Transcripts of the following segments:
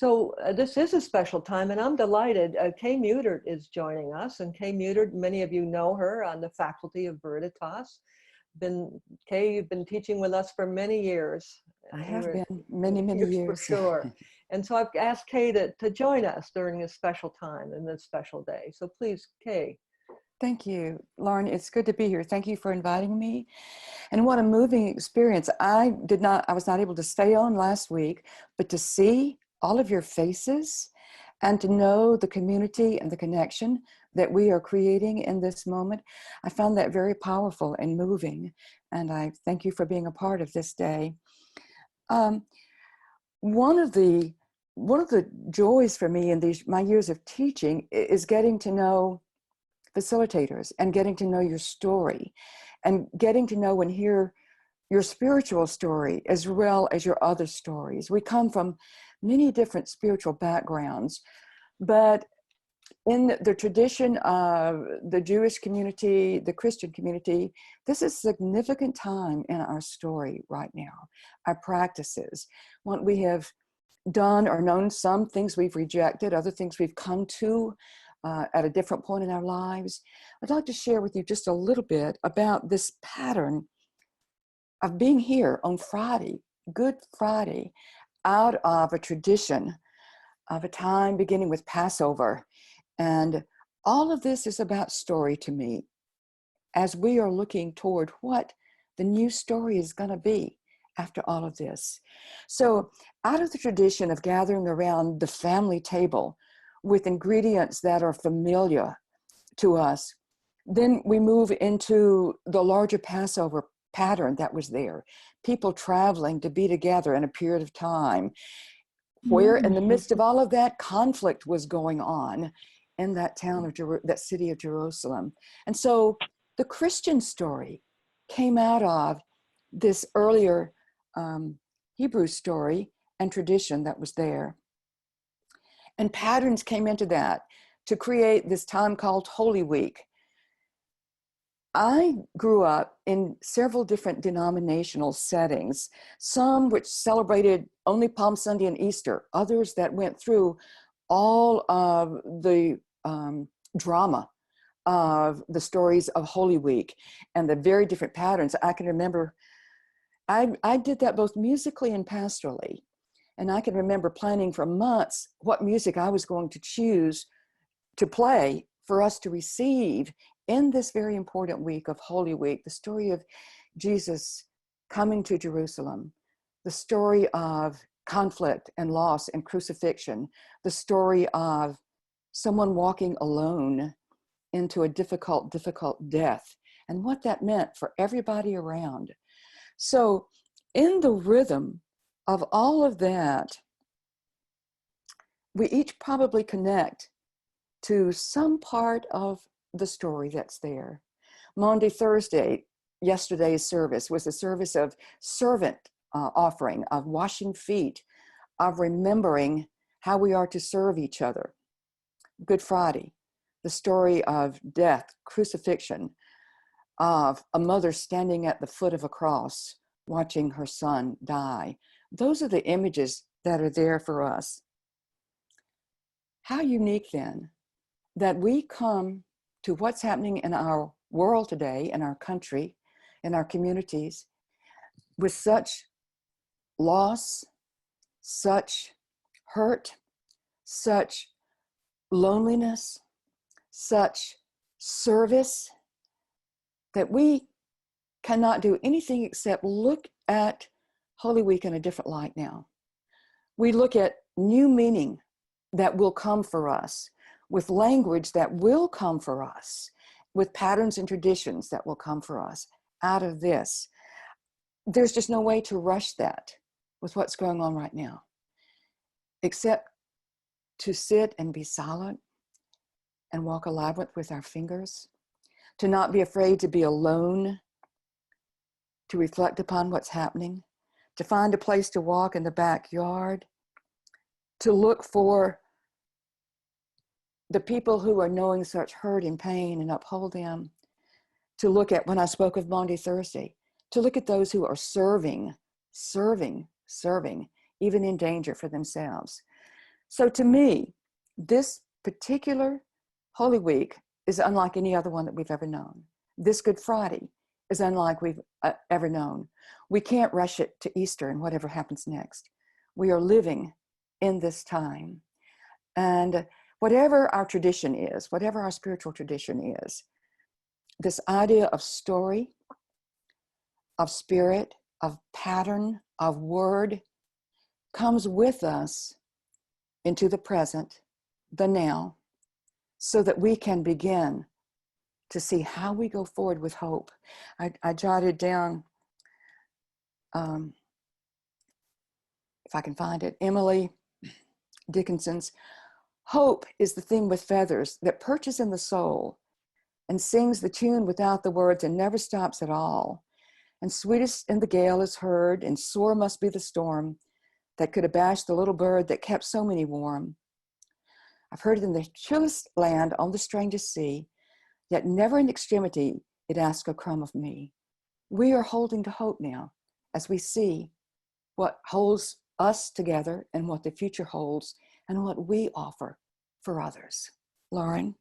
So this is a special time, and I'm delighted. Kay Mutert is joining us, and Kay Mutert, many of you know her on the faculty of Veritas. Kay, you've been teaching with us for many years. I have been many years. For sure. And so I've asked Kay to join us during this special time and this special day. So please, Kay. Thank you, Lauren. It's good to be here. Thank you for inviting me. And what a moving experience. I was not able to stay on last week, but to see all of your faces and to know the community and the connection that we are creating in this moment, I found that very powerful and moving. And I thank you for being a part of this day. One of the joys for me in my years of teaching is getting to know facilitators and getting to know your story and getting to know and hear your spiritual story as well as your other stories. We come from many different spiritual backgrounds, but in the tradition of the Jewish community, the Christian community, this is a significant time in our story right now, our practices. What we have done or known, some things we've rejected, other things we've come to at a different point in our lives. I'd like to share with you just a little bit about this pattern of being here on Friday, Good Friday, out of a tradition of a time beginning with Passover. And all of this is about story to me as we are looking toward what the new story is going to be after all of this. So out of the tradition of gathering around the family table with ingredients that are familiar to us, then we move into the larger Passover pattern that was there. People traveling to be together in a period of time where in the midst of all of that, conflict was going on in that town of that city of Jerusalem. And so the Christian story came out of this earlier Hebrew story and tradition that was there. And patterns came into that to create this time called Holy Week. I grew up in several different denominational settings, some which celebrated only Palm Sunday and Easter, others that went through all of the drama of the stories of Holy Week and the very different patterns. I can remember, I did that both musically and pastorally. And I can remember planning for months what music I was going to choose to play for us to receive in this very important week of Holy Week, the story of Jesus coming to Jerusalem, the story of conflict and loss and crucifixion, the story of someone walking alone into a difficult death, and what that meant for everybody around. So in the rhythm of all of that, we each probably connect to some part of the story that's there. Maundy Thursday, yesterday's service, was a service of servant offering, of washing feet, of remembering how we are to serve each other. Good Friday, the story of death, crucifixion, of a mother standing at the foot of a cross, watching her son die. Those are the images that are there for us. How unique then that we come to what's happening in our world today, in our country, in our communities, with such loss, such hurt, such loneliness, such service, that we cannot do anything except look at Holy Week in a different light now. We look at new meaning that will come for us, with language that will come for us, with patterns and traditions that will come for us out of this. There's just no way to rush that with what's going on right now, except to sit and be silent and walk a labyrinth with our fingers, to not be afraid to be alone, to reflect upon what's happening, to find a place to walk in the backyard, to look for the people who are knowing such hurt and pain and uphold them, to look at, when I spoke of Maundy Thursday, to look at those who are serving, even in danger for themselves. So to me, this particular Holy Week is unlike any other one that we've ever known. This Good Friday is unlike we've ever known. We can't rush it to Easter and whatever happens next. We are living in this time. And whatever our tradition is, whatever our spiritual tradition is, this idea of story, of spirit, of pattern, of word comes with us into the present, the now, so that we can begin to see how we go forward with hope. I jotted down, if I can find it, Emily Dickinson's, hope is the thing with feathers that perches in the soul and sings the tune without the words and never stops at all. And sweetest in the gale is heard, and sore must be the storm that could abash the little bird that kept so many warm. I've heard it in the chillest land on the strangest sea, yet never in extremity it asks a crumb of me. We are holding to hope now as we see what holds us together and what the future holds and what we offer for others. Lauren?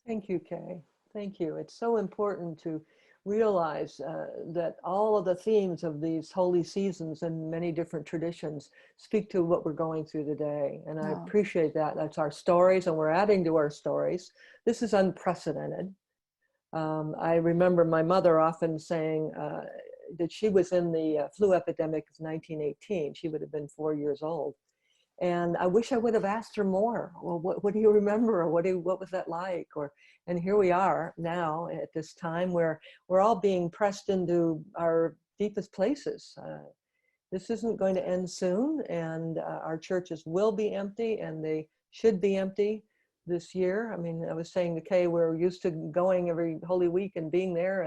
Thank you, Kay. Thank you. It's so important to realize that all of the themes of these holy seasons and many different traditions speak to what we're going through today. And I appreciate that. That's our stories, and we're adding to our stories. This is unprecedented. I remember my mother often saying that she was in the flu epidemic of 1918. She would have been 4 years old. And I wish I would have asked her more. Well, what do you remember? Or what was that like? And here we are now at this time where we're all being pressed into our deepest places. This isn't going to end soon, and our churches will be empty, and they should be empty this year. I mean, I was saying to Kay, we're used to going every Holy Week and being there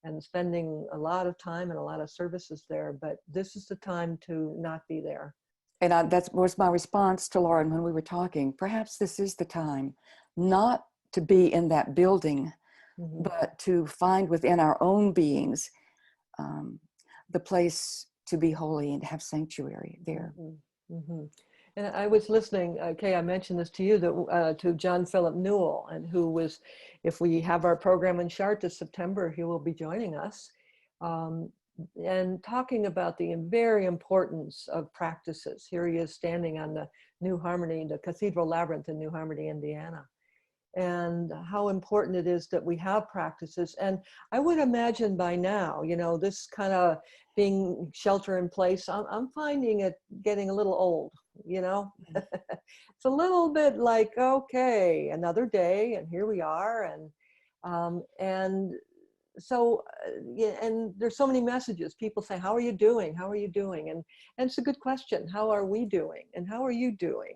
and spending a lot of time and a lot of services there, but this is the time to not be there. And that was my response to Lauren when we were talking. Perhaps this is the time not to be in that building, but to find within our own beings the place to be holy and have sanctuary there. And I was listening, Kay, I mentioned this to you, that, to John Philip Newell, and who was, if we have our program in Chartres this September, he will be joining us. And talking about the very importance of practices. Here he is standing on the New Harmony, the Cathedral Labyrinth in New Harmony, Indiana, and how important it is that we have practices. And I would imagine by now, you know, this kind of being shelter in place, I'm finding it getting a little old, you know. It's a little bit like, okay, another day, and here we are, and so, yeah, and there's so many messages. People say, how are you doing? How are you doing? And it's a good question. How are we doing? And how are you doing?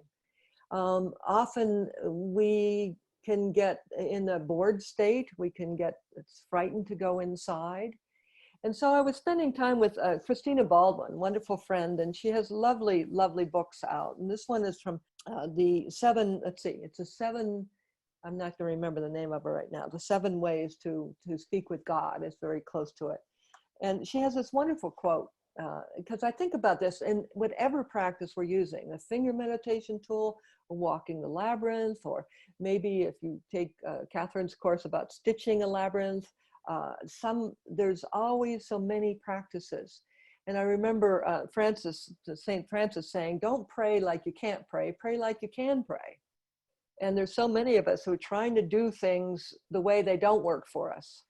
Often we can get in a bored state. We can get frightened to go inside. And so I was spending time with Christina Baldwin, wonderful friend, and she has lovely, lovely books out. And this one is from the 7, let's see, it's a 7, I'm not going to remember the name of it right now. The 7 Ways to Speak with God is very close to it. And she has this wonderful quote, because I think about this in whatever practice we're using, a finger meditation tool, or walking the labyrinth, or maybe if you take Catherine's course about stitching a labyrinth, there's always so many practices. And I remember St. Francis saying, don't pray like you can't pray, pray like you can pray. And there's so many of us who are trying to do things the way they don't work for us,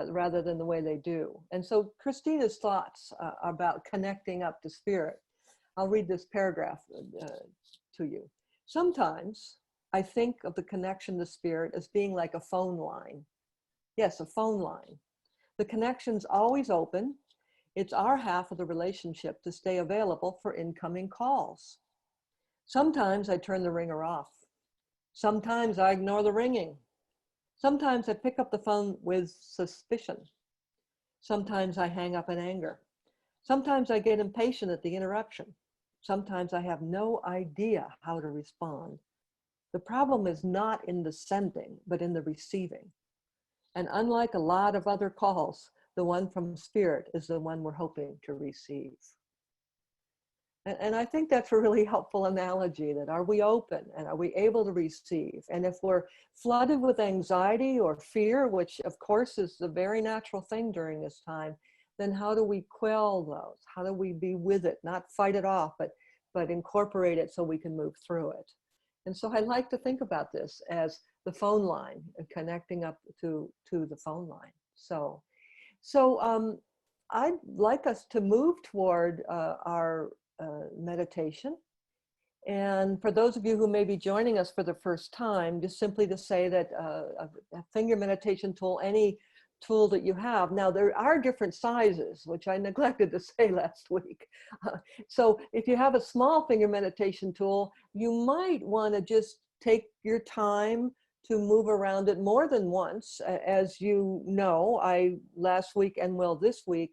rather than the way they do. And so Christina's thoughts about connecting up to spirit. I'll read this paragraph to you. Sometimes I think of the connection to spirit as being like a phone line. Yes, a phone line. The connection's always open. It's our half of the relationship to stay available for incoming calls. Sometimes I turn the ringer off. Sometimes I ignore the ringing. Sometimes I pick up the phone with suspicion. Sometimes I hang up in anger. Sometimes I get impatient at the interruption. Sometimes I have no idea how to respond. The problem is not in the sending, but in the receiving. And unlike a lot of other calls, the one from spirit is the one we're hoping to receive. And I think that's a really helpful analogy, that are we open and are we able to receive? And if we're flooded with anxiety or fear, which of course is the very natural thing during this time, then how do we quell those? How do we be with it, not fight it off, but incorporate it so we can move through it? And so I like to think about this as the phone line, connecting up to the phone line. So I'd like us to move toward our meditation. And for those of you who may be joining us for the first time, just simply to say that a finger meditation tool, any tool that you have. Now, there are different sizes, which I neglected to say last week. So if you have a small finger meditation tool, you might want to just take your time to move around it more than once. As you know, I last week and will this week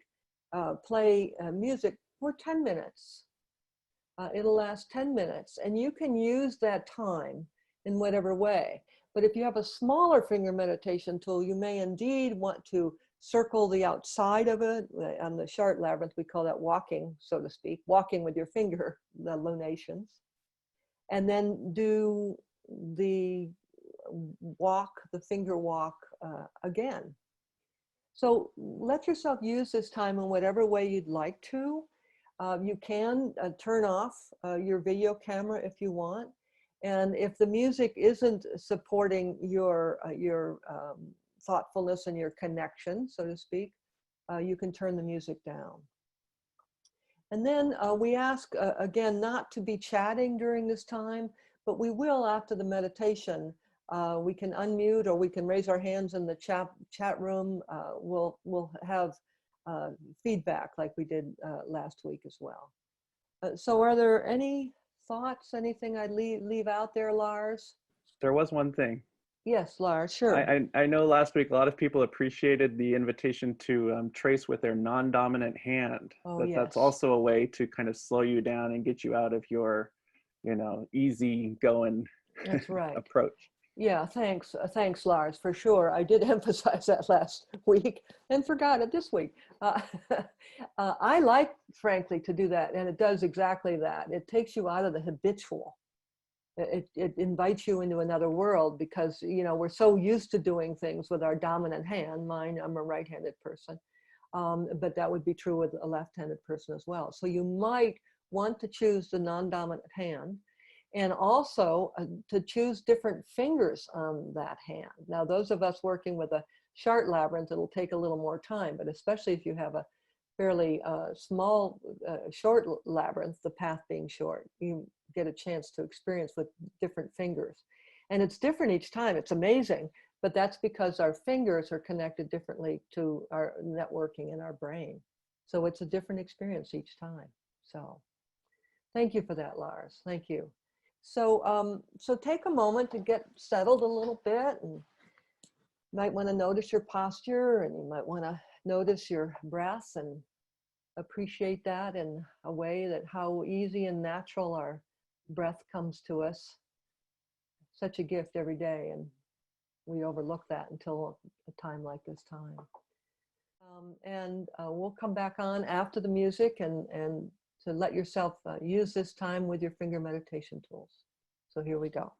play music for 10 minutes. It'll last 10 minutes, and you can use that time in whatever way. But if you have a smaller finger meditation tool, you may indeed want to circle the outside of it. On the chart Labyrinth, we call that walking, so to speak, walking with your finger, the lunations. And then do the walk, the finger walk again. So let yourself use this time in whatever way you'd like to. You can turn off your video camera if you want. And if the music isn't supporting your thoughtfulness and your connection, so to speak, you can turn the music down. And then we ask, again, not to be chatting during this time, but we will after the meditation. We can unmute or we can raise our hands in the chat room. We'll have feedback like we did last week as well. So are there any thoughts, anything I'd leave out there, Lars? There was one thing. Yes, Lars, sure. I know last week a lot of people appreciated the invitation to trace with their non-dominant hand. Oh, yes. That's also a way to kind of slow you down and get you out of your, easy going That's right. approach. Yeah, thanks, Lars, for sure. I did emphasize that last week and forgot it this week. I like, frankly, to do that, and it does exactly that. It takes you out of the habitual. It invites you into another world because, we're so used to doing things with our dominant hand. Mine, I'm a right-handed person, but that would be true with a left-handed person as well. So you might want to choose the non-dominant hand, and also to choose different fingers on that hand. Now, those of us working with a chart Labyrinth, it'll take a little more time, but especially if you have a fairly small, short Labyrinth, the path being short, you get a chance to experience with different fingers. And it's different each time, it's amazing, but that's because our fingers are connected differently to our networking in our brain. So it's a different experience each time. So thank you for that, Lars, thank you. So, so take a moment to get settled a little bit, and you might want to notice your posture, and you might want to notice your breath and appreciate that in a way that how easy and natural our breath comes to us. Such a gift every day, and we overlook that until a time like this time. And we'll come back on after the music and to let yourself use this time with your finger meditation tools. So here we go.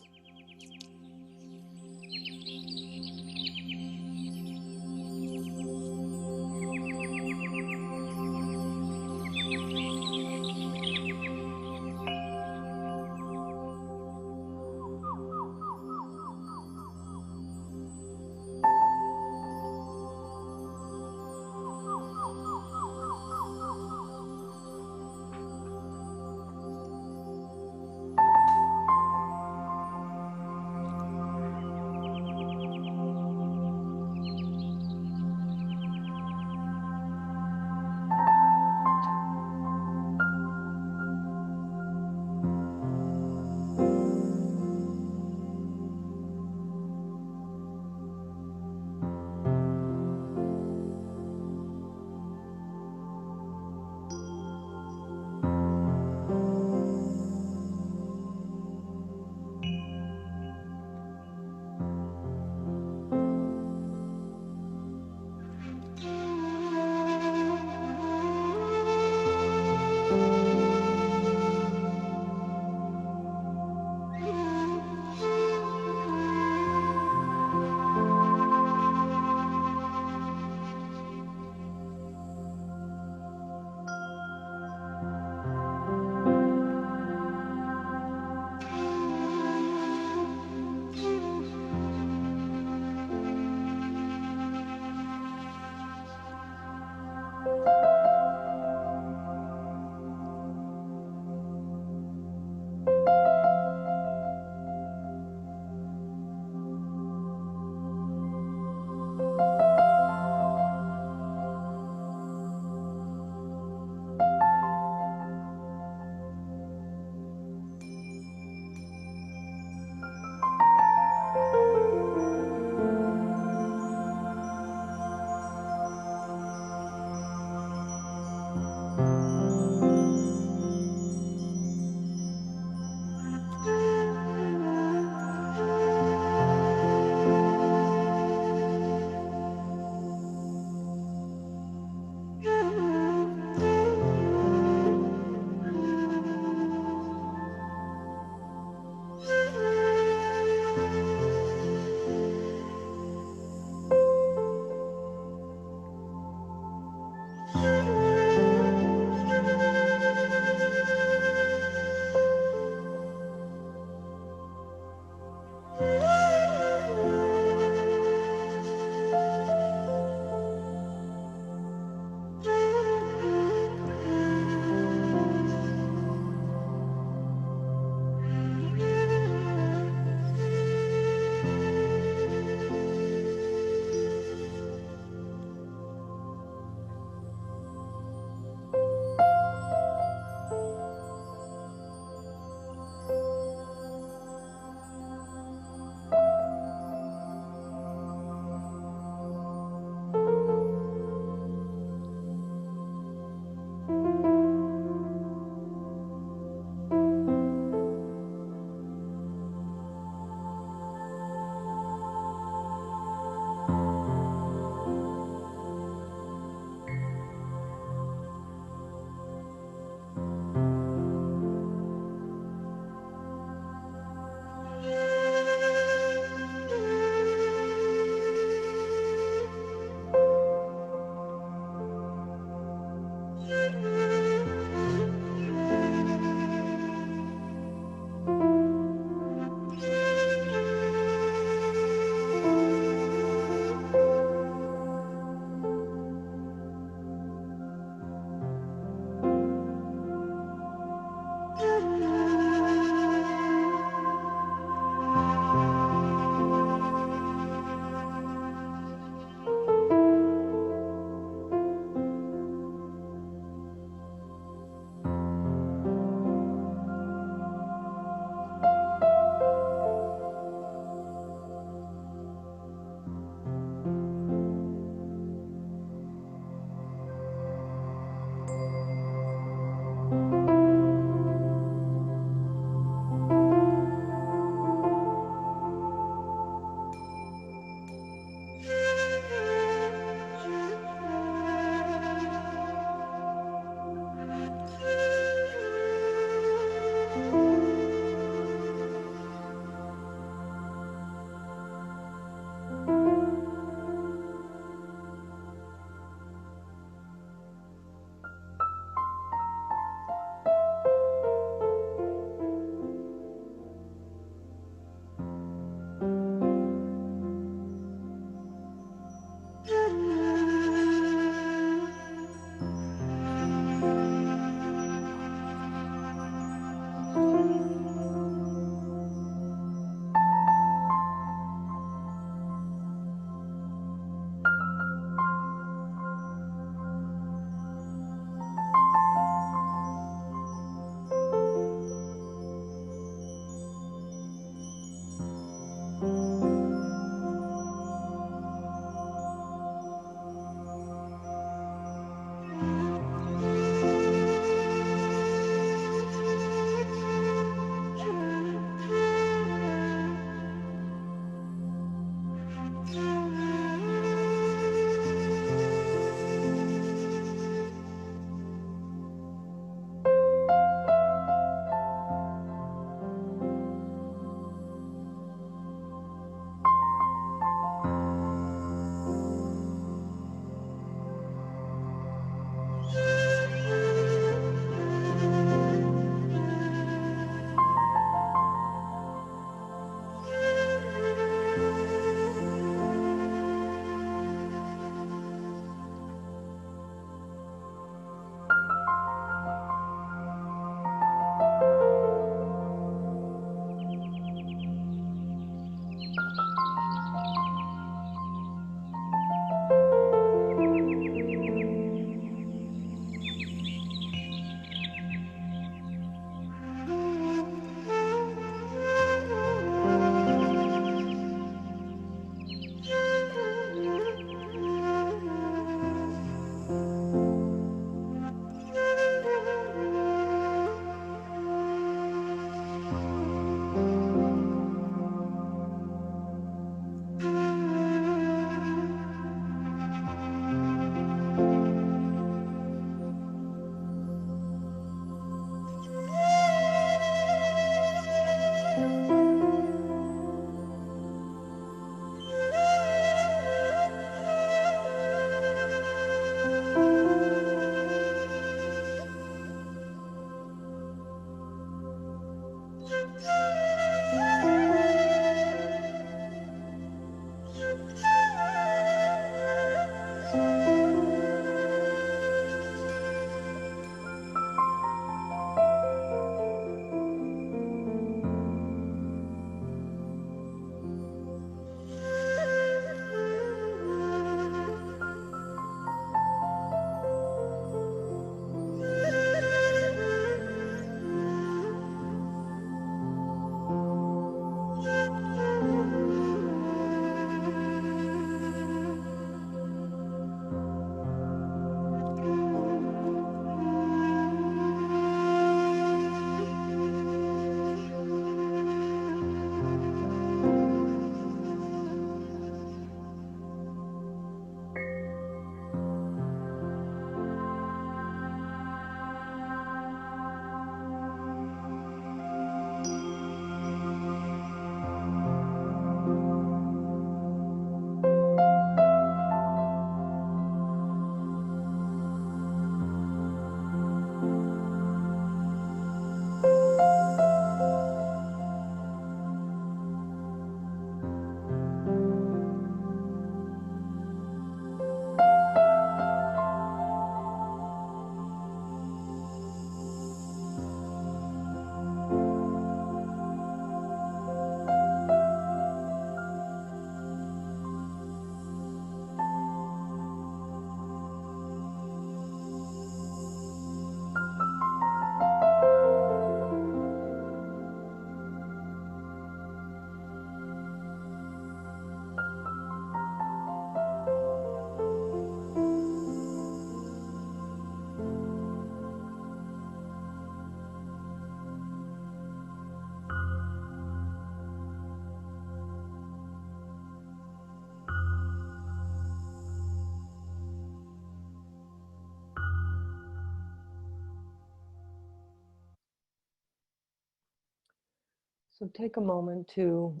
So take a moment to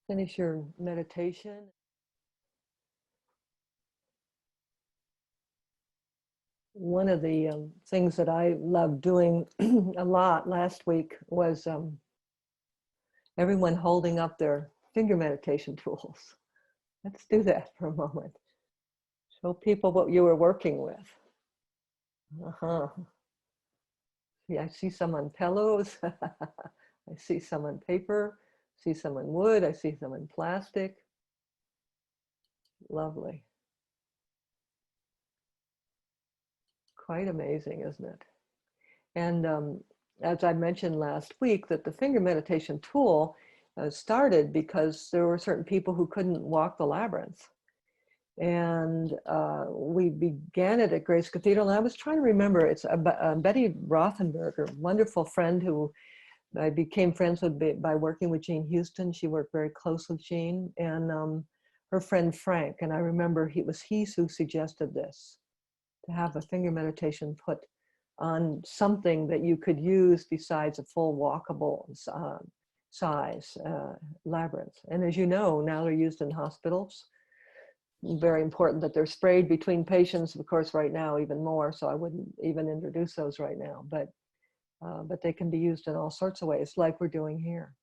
finish your meditation. One of the things that I loved doing a lot last week was everyone holding up their finger meditation tools. Let's do that for a moment. Show people what you were working with. Yeah, I see some on pillows. I see some on paper. I see some on wood. I see some on plastic. Lovely. Quite amazing, isn't it? And as I mentioned last week, that the finger meditation tool started because there were certain people who couldn't walk the labyrinth. And we began it at Grace Cathedral. And I was trying to remember, it's Betty Rothenberg, a wonderful friend who I became friends with by working with Jean Houston. She worked very close with Jean, and her friend Frank. And I remember it was he who suggested this, to have a finger meditation put on something that you could use besides a full walkable size labyrinth. And as you know, now they're used in hospitals. Very important that they're sprayed between patients, of course, right now even more, so I wouldn't even introduce those right now, but they can be used in all sorts of ways, like we're doing here.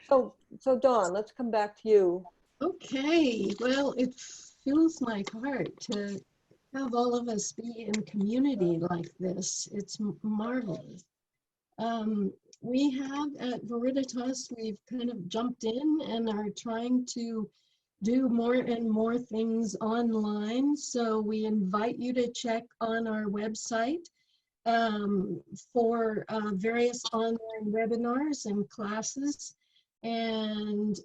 So Dawn, let's come back to you. Okay, well, it fills my heart to have all of us be in community like this. It's marvelous. We have at Veritas, we've kind of jumped in and are trying to do more and more things online. So we invite you to check on our website for various online webinars and classes. And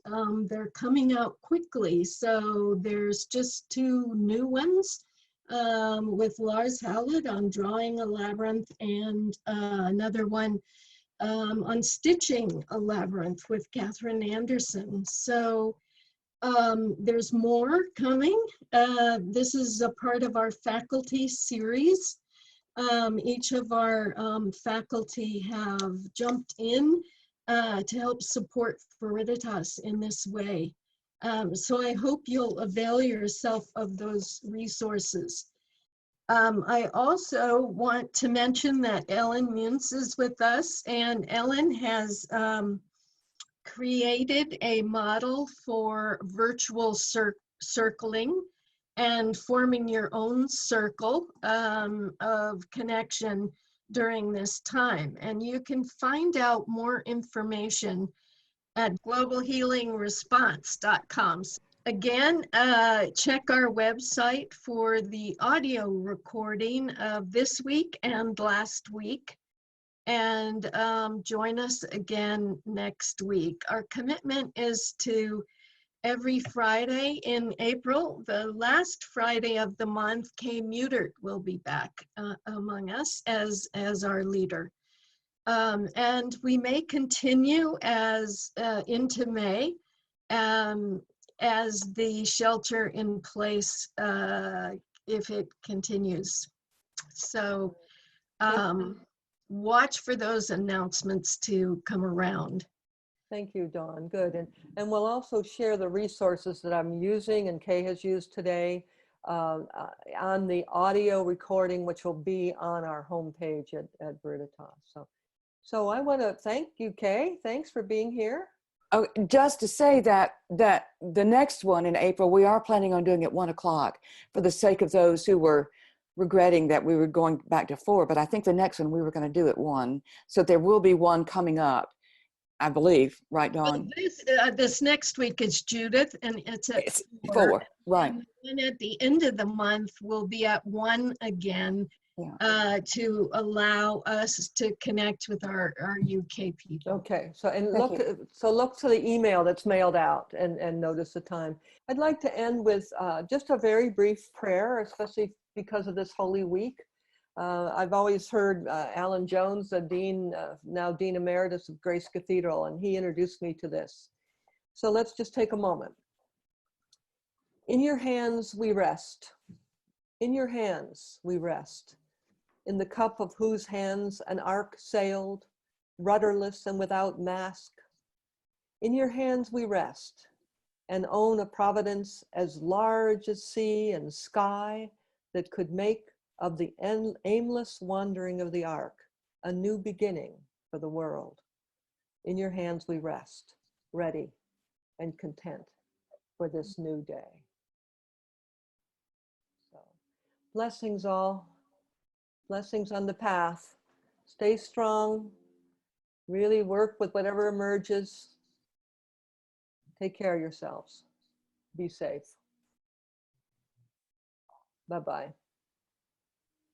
they're coming out quickly. So there's just 2 new ones with Lars Howlett on drawing a labyrinth, and another one on stitching a labyrinth with Catherine Anderson. So there's more coming. This is a part of our faculty series. Each of our faculty have jumped in to help support Veritas in this way. So I hope you'll avail yourself of those resources. I also want to mention that Ellen Muntz is with us, and Ellen has created a model for virtual circling and forming your own circle of connection during this time. And you can find out more information at globalhealingresponse.com. Again, check our website for the audio recording of this week and last week, and join us again next week. Our commitment is to every Friday in April, the last Friday of the month, Mutert will be back among us as our leader. And we may continue as into May as the shelter in place if it continues. So watch for those announcements to come around. Thank you, Dawn. Good. And we'll also share the resources that I'm using and Kay has used today on the audio recording, which will be on our homepage at Veritas. So I want to thank you, Kay. Thanks for being here. Oh, just to say that the next one in April, we are planning on doing it 1 o'clock for the sake of those who were regretting that we were going back to 4, but I think the next one we were going to do at 1. So there will be one coming up, I believe, right, Dawn? This next week is Judith, and it's at 4, right. And at the end of the month, we'll be at 1 again. Yeah. To allow us to connect with our UK people. Okay, so look to the email that's mailed out and notice the time. I'd like to end with just a very brief prayer, especially because of this Holy Week. I've always heard Alan Jones, the dean, now Dean Emeritus of Grace Cathedral, and he introduced me to this. So let's just take a moment. In your hands we rest. In your hands we rest. In the cup of whose hands an ark sailed, rudderless and without mask. In your hands we rest and own a providence as large as sea and sky that could make of the aimless wandering of the ark a new beginning for the world. In your hands we rest, ready and content for this new day. So, blessings all, blessings on the path. Stay strong, really work with whatever emerges. Take care of yourselves. Be safe. Bye-bye.